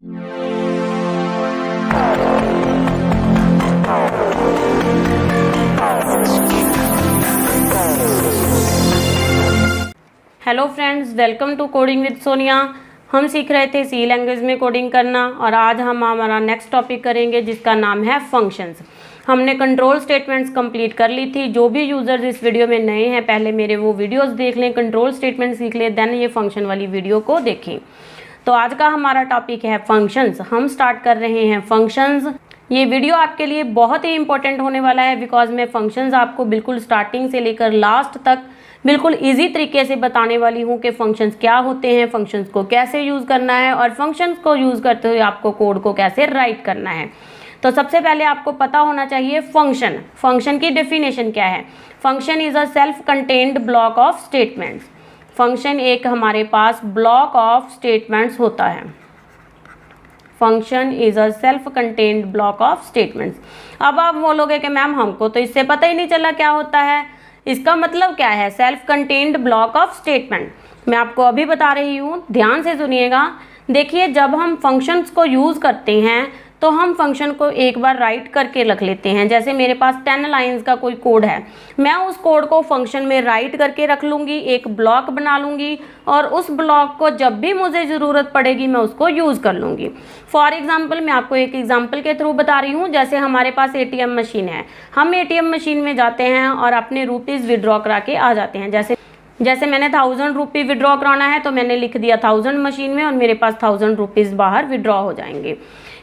Hello friends, welcome to coding with Sonia. हम सीख रहे थे सी लैंग्वेज में कोडिंग करना और आज हम हमारा नेक्स्ट टॉपिक करेंगे जिसका नाम है फंक्शंस। हमने कंट्रोल स्टेटमेंट्स कंप्लीट कर ली थी। जो भी यूज़र्स इस वीडियो में नए हैं पहले मेरे वो वीडियोस देख लें, कंट्रोल स्टेटमेंट सीख लें, देन ये फंक्शन वाली वीडियो को देखें। तो आज का हमारा टॉपिक है फंक्शंस। हम स्टार्ट कर रहे हैं फंक्शंस। ये वीडियो आपके लिए बहुत ही इंपॉर्टेंट होने वाला है बिकॉज मैं फंक्शंस आपको बिल्कुल स्टार्टिंग से लेकर लास्ट तक बिल्कुल इजी तरीके से बताने वाली हूँ कि फंक्शंस क्या होते हैं, फंक्शंस को कैसे यूज़ करना है और फंक्शंस को यूज़ करते हुए आपको कोड को कैसे राइट करना है। तो सबसे पहले आपको पता होना चाहिए फंक्शन की डेफिनेशन क्या है। Function is a self contained block of statements. Function एक हमारे पास ब्लॉक ऑफ स्टेटमेंट्स होता है। Function is a self contained block of statements. अब आप बोलोगे कि मैम हमको तो इससे पता ही नहीं चला क्या होता है, इसका मतलब क्या है self contained block of statement. मैं आपको अभी बता रही हूँ, ध्यान से सुनिएगा। देखिए, जब हम फंक्शंस को यूज़ करते हैं तो हम फंक्शन को एक बार राइट करके रख लेते हैं। जैसे मेरे पास 10 लाइंस का कोई कोड है, मैं उस कोड को फंक्शन में राइट करके रख लूँगी, एक ब्लॉक बना लूँगी और उस ब्लॉक को जब भी मुझे ज़रूरत पड़ेगी मैं उसको यूज़ कर लूँगी। फॉर एग्जाम्पल, मैं आपको एक एग्जाम्पल के थ्रू बता रही हूँ। जैसे हमारे पास ATM मशीन है, हम ATM मशीन में जाते हैं और अपने रुपीज़ विड्रॉ करा के आ जाते हैं। जैसे मैंने 1000 रुपये विड्रॉ कराना है तो मैंने लिख दिया 1000 मशीन में और मेरे पास 1000 रुपीज़ बाहर विड्रॉ हो जाएंगे।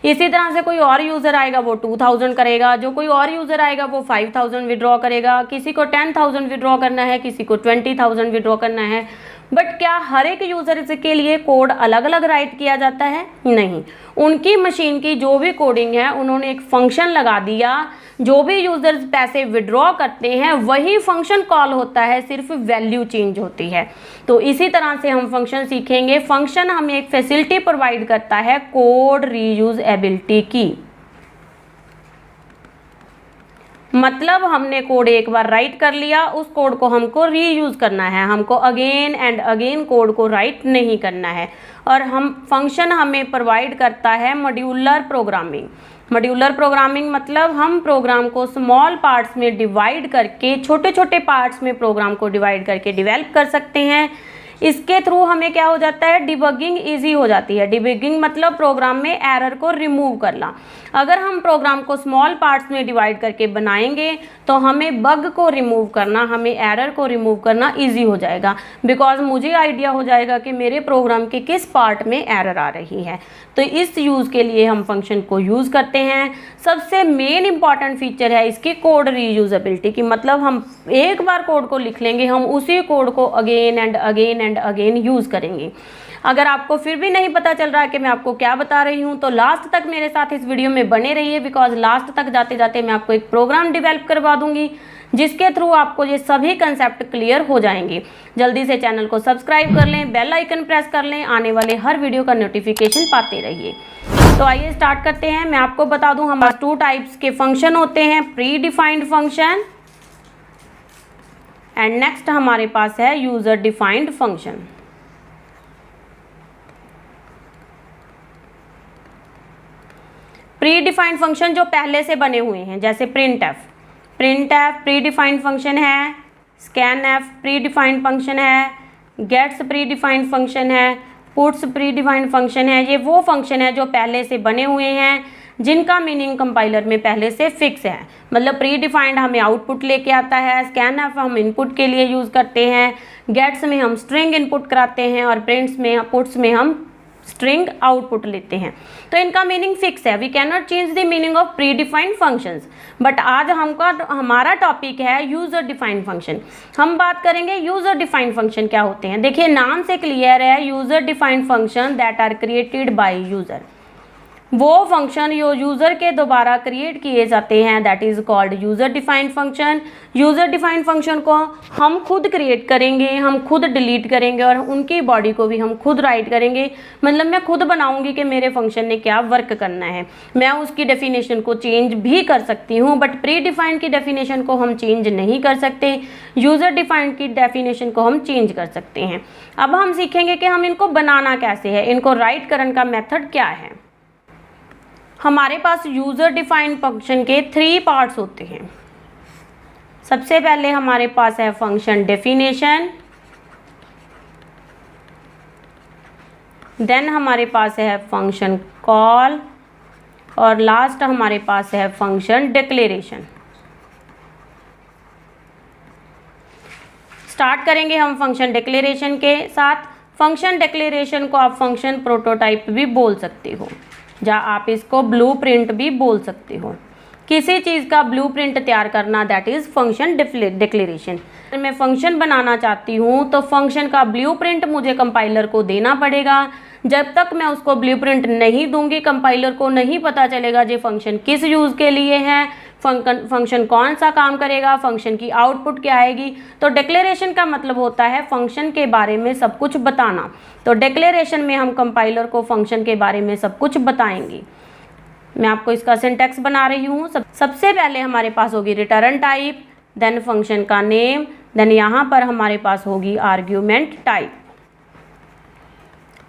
इसी तरह से कोई और यूज़र आएगा वो 2000 करेगा, जो कोई और यूज़र आएगा वो 5000 विड्रॉ करेगा, किसी को 10,000 विड्रॉ करना है, किसी को 20,000 विड्रॉ करना है। बट क्या हर एक यूज़र के लिए कोड अलग अलग राइट किया जाता है? नहीं, उनकी मशीन की जो भी कोडिंग है उन्होंने एक फंक्शन लगा दिया। जो भी यूज़र्स पैसे विड्रॉ करते हैं वही फंक्शन कॉल होता है, सिर्फ वैल्यू चेंज होती है। तो इसी तरह से हम फंक्शन सीखेंगे। फंक्शन हमें एक फैसिलिटी प्रोवाइड करता है कोड रीयूजेबिलिटी की। मतलब हमने कोड एक बार राइट कर लिया, उस कोड को हमको रीयूज करना है, हमको अगेन एंड अगेन कोड को राइट नहीं करना है। और हम फंक्शन हमें प्रोवाइड करता है मॉड्यूलर प्रोग्रामिंग। मॉड्यूलर प्रोग्रामिंग मतलब हम प्रोग्राम को स्मॉल पार्ट्स में डिवाइड करके, छोटे छोटे पार्ट्स में प्रोग्राम को डिवाइड करके डेवलप कर सकते हैं। इसके थ्रू हमें क्या हो जाता है, डिबगिंग इजी हो जाती है। डिबगिंग मतलब प्रोग्राम में एरर को रिमूव करना। अगर हम प्रोग्राम को स्मॉल पार्ट्स में डिवाइड करके बनाएंगे तो हमें बग को रिमूव करना, हमें एरर को रिमूव करना इजी हो जाएगा बिकॉज मुझे आइडिया हो जाएगा कि मेरे प्रोग्राम के किस पार्ट में एरर आ रही है। तो इस यूज़ के लिए हम फंक्शन को यूज़ करते हैं। सबसे मेन इंपॉर्टेंट फीचर है इसकी कोड रीयूजेबिलिटी की। मतलब हम एक बार कोड को लिख लेंगे, हम उसी कोड को अगेन एंड अगेन यूज़ करेंगे। अगर आपको फिर भी नहीं पता चल रहा है कि मैं आपको क्या बता रही हूँ तो लास्ट तक मेरे साथ इस वीडियो में बने रहिए बिकॉज लास्ट तक जाते जाते मैं आपको एक प्रोग्राम डेवलप करवा दूंगी जिसके थ्रू आपको ये सभी कंसेप्ट क्लियर हो जाएंगे। जल्दी से चैनल को सब्सक्राइब कर लें, बेल आइकन प्रेस कर लें, आने वाले हर वीडियो का नोटिफिकेशन पाते रहिए। तो आइए स्टार्ट करते हैं। मैं आपको बता दूं हमारे 2 टाइप्स के फंक्शन होते हैं, predefined function and next हमारे पास है user defined function. Predefined function जो पहले से बने हुए हैं, जैसे printf predefined function है, scanf predefined function है, गेट्स प्री डिफाइंड फंक्शन है, पुट्स प्री डिफाइंड फंक्शन है। ये वो फंक्शन है जो पहले से बने हुए हैं जिनका मीनिंग कंपाइलर में पहले से फिक्स है। मतलब प्री डिफाइंड हमें आउटपुट लेके आता है, स्कैन एफ हम इनपुट के लिए यूज़ करते हैं, गेट्स में हम स्ट्रिंग इनपुट कराते हैं और पुट्स में हम स्ट्रिंग आउटपुट लेते हैं। तो इनका मीनिंग फिक्स है। We can not change the meaning of predefined functions. But आज हमारा टॉपिक है यूजर डिफाइंड फंक्शन। हम बात करेंगे यूजर डिफाइंड फंक्शन क्या होते हैं। देखिए, नाम से क्लियर है, user defined function that are created by user. वो फंक्शन जो यूज़र के द्वारा क्रिएट किए जाते हैं that is called user defined function. User defined function को हम खुद क्रिएट करेंगे, हम खुद डिलीट करेंगे और उनकी बॉडी को भी हम खुद राइट करेंगे। मतलब मैं खुद बनाऊंगी कि मेरे फंक्शन ने क्या वर्क करना है। मैं उसकी डेफिनेशन को चेंज भी कर सकती हूँ, बट प्री डिफाइंड की डेफिनेशन को हम चेंज नहीं कर सकते। यूज़र डिफाइंड की डेफिनेशन को हम चेंज कर सकते हैं। अब हम सीखेंगे कि हम इनको बनाना कैसे है, इनको राइट करने का मेथड क्या है। हमारे पास यूज़र डिफाइंड फंक्शन के 3 पार्ट्स होते हैं। सबसे पहले हमारे पास है फंक्शन डेफिनेशन, देन हमारे पास है फंक्शन कॉल और लास्ट हमारे पास है फंक्शन डिक्लेरेशन। स्टार्ट करेंगे हम फंक्शन डिक्लेरेशन के साथ। फंक्शन डिक्लेरेशन को आप फंक्शन प्रोटोटाइप भी बोल सकते हो, या आप इसको ब्लूप्रिंट भी बोल सकते हो। किसी चीज़ का ब्लूप्रिंट तैयार करना, दैट इज़ फंक्शन डिक्लेरेशन। अगर मैं फंक्शन बनाना चाहती हूँ तो फंक्शन का ब्लूप्रिंट मुझे कंपाइलर को देना पड़ेगा। जब तक मैं उसको ब्लूप्रिंट नहीं दूंगी, कंपाइलर को नहीं पता चलेगा ये फंक्शन किस यूज़ के लिए है, फंक्शन कौन सा काम करेगा, फंक्शन की आउटपुट क्या आएगी। तो डिक्लेरेशन का मतलब होता है फंक्शन के बारे में सब कुछ बताना। तो डिक्लेरेशन में हम कंपाइलर को फंक्शन के बारे में सब कुछ बताएंगे। मैं आपको इसका सिंटैक्स बना रही हूँ। सबसे पहले हमारे पास होगी रिटर्न टाइप, देन फंक्शन का नेम, देन यहाँ पर हमारे पास होगी आर्ग्यूमेंट टाइप,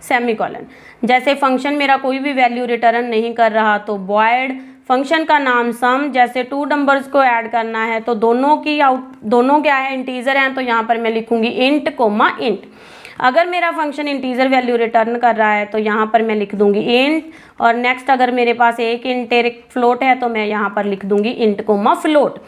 सेमीकोलन। जैसे फंक्शन मेरा कोई भी वैल्यू रिटर्न नहीं कर रहा तो वॉइड, फंक्शन का नाम सम, जैसे 2 नंबर्स को ऐड करना है तो दोनों क्या है, इंटीजर हैं, तो यहाँ पर मैं लिखूंगी इंट कोमा इंट। अगर मेरा फंक्शन इंटीजर वैल्यू रिटर्न कर रहा है तो यहाँ पर मैं लिख दूंगी इंट, और नेक्स्ट अगर मेरे पास एक इंट एक फ्लोट है तो मैं यहाँ पर लिख दूंगी इंट कोमा फ्लोट।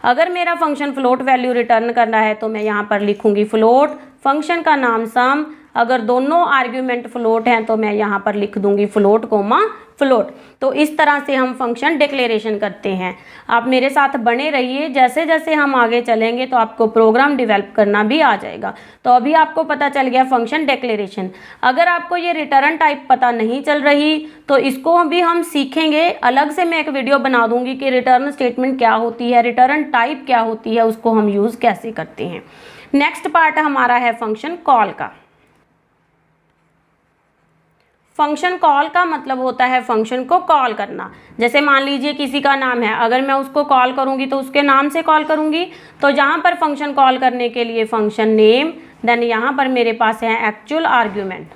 अगर मेरा फंक्शन फ्लोट वैल्यू रिटर्न करना है तो मैं यहाँ पर लिखूंगी फ्लोट, फंक्शन का नाम सम। अगर दोनों आर्ग्यूमेंट फ्लोट हैं तो मैं यहाँ पर लिख दूंगी फ्लोट कोमा फ्लोट। तो इस तरह से हम फंक्शन डिक्लेरेशन करते हैं। आप मेरे साथ बने रहिए, जैसे जैसे हम आगे चलेंगे तो आपको प्रोग्राम डेवलप करना भी आ जाएगा। तो अभी आपको पता चल गया फंक्शन डिक्लेरेशन। अगर आपको ये रिटर्न टाइप पता नहीं चल रही तो इसको भी हम सीखेंगे। अलग से मैं एक वीडियो बना दूंगी कि रिटर्न स्टेटमेंट क्या होती है, रिटर्न टाइप क्या होती है, उसको हम यूज़ कैसे करते हैं। नेक्स्ट पार्ट हमारा है फंक्शन कॉल का। फंक्शन कॉल का मतलब होता है फंक्शन को कॉल करना। जैसे मान लीजिए किसी का नाम है, अगर मैं उसको कॉल करूंगी तो उसके नाम से कॉल करूंगी। तो यहाँ पर फंक्शन कॉल करने के लिए फंक्शन नेम, देन यहाँ पर मेरे पास है एक्चुअल आर्ग्यूमेंट।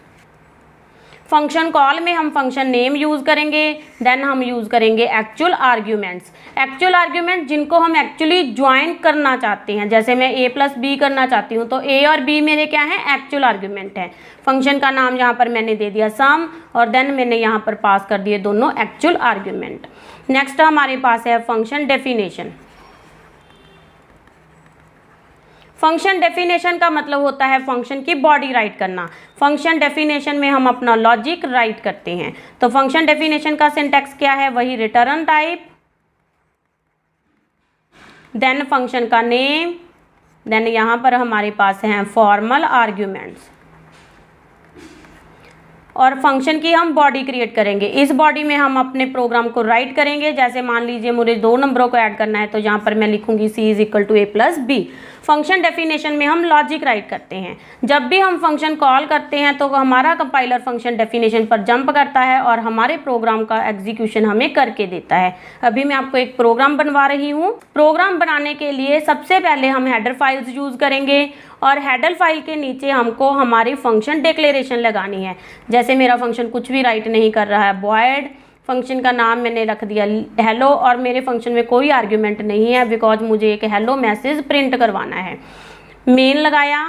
फंक्शन कॉल में हम फंक्शन नेम यूज़ करेंगे, देन हम यूज़ करेंगे एक्चुअल आर्ग्यूमेंट्स। एक्चुअल आर्ग्यूमेंट जिनको हम एक्चुअली ज्वाइन करना चाहते हैं, जैसे मैं a प्लस बी करना चाहती हूँ तो a और b मेरे क्या हैं, एक्चुअल आर्ग्यूमेंट है। फंक्शन का नाम यहाँ पर मैंने दे दिया सम, और देन मैंने यहाँ पर पास कर दिए दोनों एक्चुअल आर्ग्यूमेंट। नेक्स्ट हमारे पास है फंक्शन डेफिनेशन। फंक्शन डेफिनेशन का मतलब होता है फंक्शन की बॉडी राइट करना। फंक्शन डेफिनेशन में हम अपना लॉजिक राइट करते हैं। तो फंक्शन डेफिनेशन का सिंटैक्स क्या है, वही रिटर्न टाइप, देन फंक्शन का नेम, देन यहाँ पर हमारे पास हैं फॉर्मल आर्ग्यूमेंट्स, और फंक्शन की हम बॉडी क्रिएट करेंगे। इस बॉडी में हम अपने प्रोग्राम को राइट करेंगे। जैसे मान लीजिए मुझे 2 नंबरों को ऐड करना है तो यहाँ पर मैं लिखूंगी c is equal to a plus B. Function definition में हम लॉजिक राइट करते हैं। जब भी हम फंक्शन कॉल करते हैं तो हमारा कंपाइलर फंक्शन डेफिनेशन पर जंप करता है और हमारे प्रोग्राम का एग्जीक्यूशन हमें करके देता है। अभी मैं आपको एक प्रोग्राम बनवा रही हूँ। प्रोग्राम बनाने के लिए सबसे पहले हम हेडर फाइल्स यूज़ करेंगे, और हेडर फाइल के नीचे हमको हमारी फंक्शन डिक्लेरेशन लगानी है। जैसे मेरा फंक्शन कुछ भी राइट नहीं कर रहा है, वॉइड, फंक्शन का नाम मैंने रख दिया हेलो, और मेरे फंक्शन में कोई आर्ग्यूमेंट नहीं है बिकॉज मुझे एक हेलो मैसेज प्रिंट करवाना है। मेन लगाया,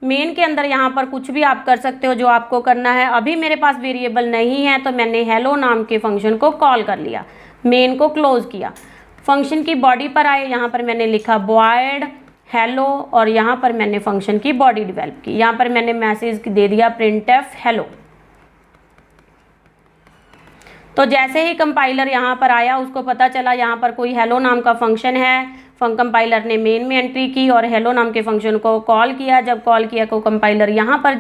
मेन के अंदर यहाँ पर कुछ भी आप कर सकते हो जो आपको करना है। अभी मेरे पास वेरिएबल नहीं है तो मैंने हेलो नाम के फंक्शन को कॉल कर लिया, मेन को क्लोज किया। फंक्शन की बॉडी पर आए, यहाँ पर मैंने लिखा वॉइड हेलो, और यहाँ पर मैंने फंक्शन की बॉडी डेवलप की। यहाँ पर मैंने मैसेज दे दिया प्रिंटफ हेलो। तो जैसे ही कंपाइलर यहाँ पर आया उसको पता चला यहाँ पर कोई हेलो नाम का फंक्शन है। कंपाइलर ने मेन में एंट्री की और हेलो नाम के फंक्शन को कॉल किया। जब कॉल किया तो कंपाइलर यहाँ पर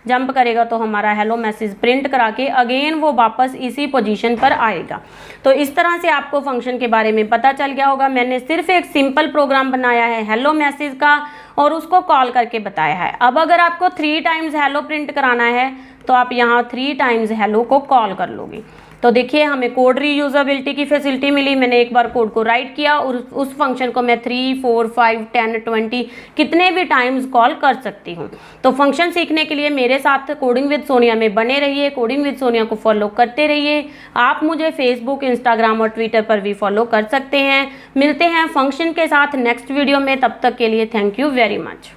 जंप करेगा तो हमारा हेलो मैसेज प्रिंट करा के अगेन वो वापस इसी पोजीशन पर आएगा। तो इस तरह से आपको फंक्शन के बारे में पता चल गया होगा। मैंने सिर्फ एक सिंपल प्रोग्राम बनाया है हेलो मैसेज का और उसको कॉल करके बताया है। अब अगर आपको 3 टाइम्स हेलो प्रिंट कराना है तो आप यहाँ 3 टाइम्स हेलो को कॉल कर लोगे। तो देखिए हमें कोड रीयूजेबिलिटी की फैसिलिटी मिली। मैंने एक बार कोड को राइट किया और उस फंक्शन को मैं 3, 4, 5, 10, 20 कितने भी टाइम्स कॉल कर सकती हूँ। तो फंक्शन सीखने के लिए मेरे साथ कोडिंग विद सोनिया में बने रहिए, कोडिंग विद सोनिया को फॉलो करते रहिए। आप मुझे फेसबुक, इंस्टाग्राम और ट्विटर पर भी फॉलो कर सकते हैं। मिलते हैं फंक्शन के साथ नेक्स्ट वीडियो में, तब तक के लिए थैंक यू वेरी मच।